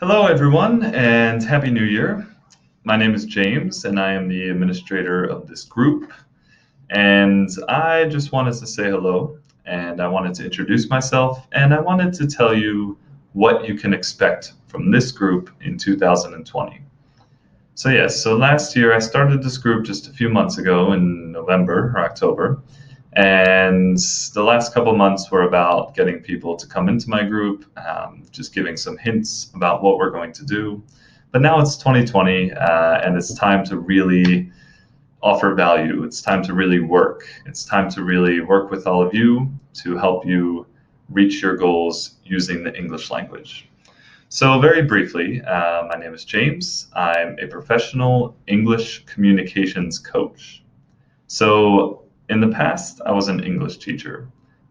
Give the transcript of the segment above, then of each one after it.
Hello, everyone, and Happy New Year. My name is James, and I am the administrator of this group. And I just wanted to say hello, and I wanted to introduce myself, and I wanted to tell you what you can expect from this group in 2020. So last year I started this group just a few months ago in November or October, and the last couple months were about getting people to come into my group, just giving some hints about what we're going to do. But now it's 2020, and it's time to really offer value. It's time to really work. It's time to really work with all of you to help you reach your goals using the English language. So, very briefly, my name is James. I'm a professional English communications coach. So, in the past, I was an English teacher.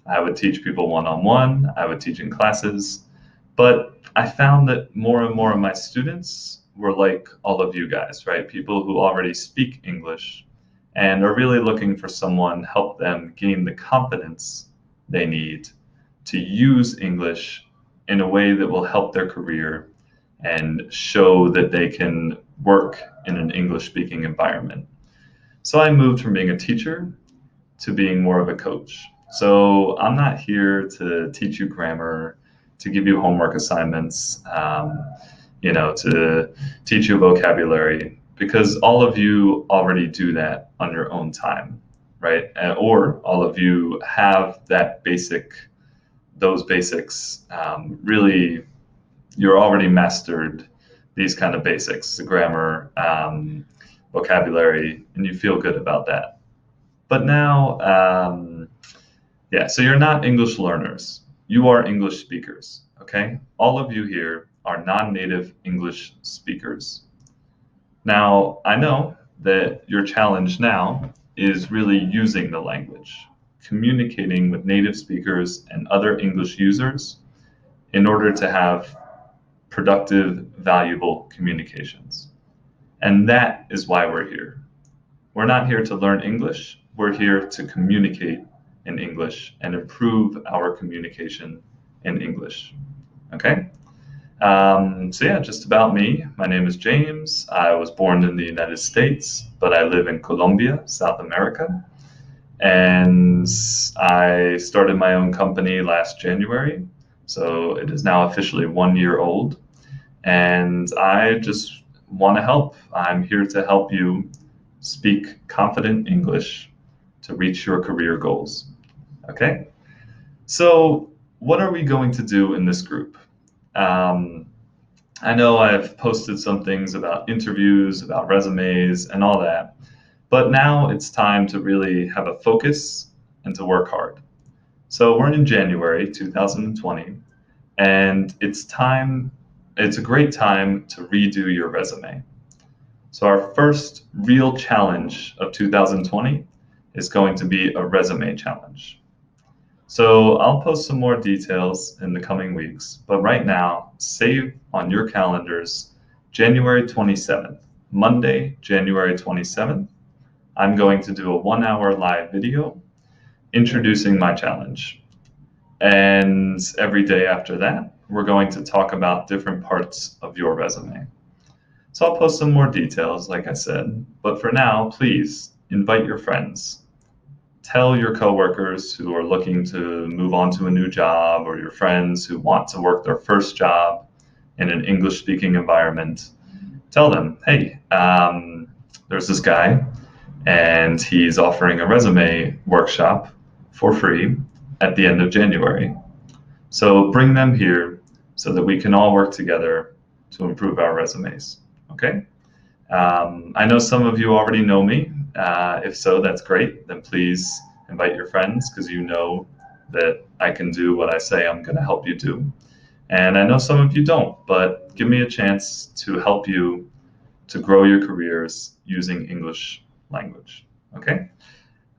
I would teach people one on one, I would teach in classes, but I found that more and more of my students were like all of you guys, right? People who already speak English and are really looking for someone to help them gain the confidence they need to use English in a way that will help their career and show that they can work in an English speaking environment. So I moved from being a teacher to being more of a coach. So I'm not here to teach you grammar, to give you homework assignments, to teach you vocabulary, because all of you already do that on your own time, right? Or all of you have those basics. Really, you're already mastered these kind of basics, the grammar, vocabulary, and you feel good about that. But now, so you're not English learners. You are English speakers, okay? All of you here are non-native English speakers. Now, I know that your challenge now is really using the language, communicating with native speakers and other English users in order to have productive, valuable communications. And that is why we're here. We're not here to learn English. We're here to communicate in English and improve our communication in English. Okay? Just about me. My name is James. I was born in the United States, but I live in Colombia, South America. And I started my own company last January. So it is now officially 1 year old. And I just want to help. I'm here to help you speak confident English to reach your career goals. Okay? So, what are we going to do in this group? I know I've posted some things about interviews, about resumes, and all that, but now it's time to really have a focus and to work hard. So, we're in January 2020, and it's a great time to redo your resume. So our first real challenge of 2020 is going to be a resume challenge. So I'll post some more details in the coming weeks, but right now, save on your calendars January 27th, Monday, January 27th. I'm going to do a 1 hour live video introducing my challenge. And every day after that, we're going to talk about different parts of your resume. So I'll post some more details, like I said, but for now, please invite your friends. Tell your coworkers who are looking to move on to a new job, or your friends who want to work their first job in an English-speaking environment. Tell them, hey, there's this guy, and he's offering a resume workshop for free at the end of January. So bring them here so that we can all work together to improve our resumes. Okay? I know some of you already know me. If so, that's great. Then please invite your friends, because you know that I can do what I say I'm going to help you do. And I know some of you don't, but give me a chance to help you to grow your careers using English language. Okay?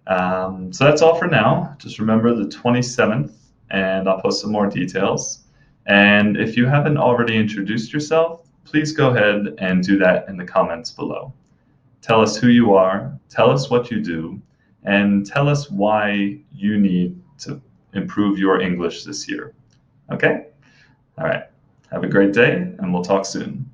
So that's all for now. Just remember the 27th, and I'll post some more details. And if you haven't already introduced yourself, please go ahead and do that in the comments below. Tell us who you are, tell us what you do, and tell us why you need to improve your English this year. Okay? All right. Have a great day, and we'll talk soon.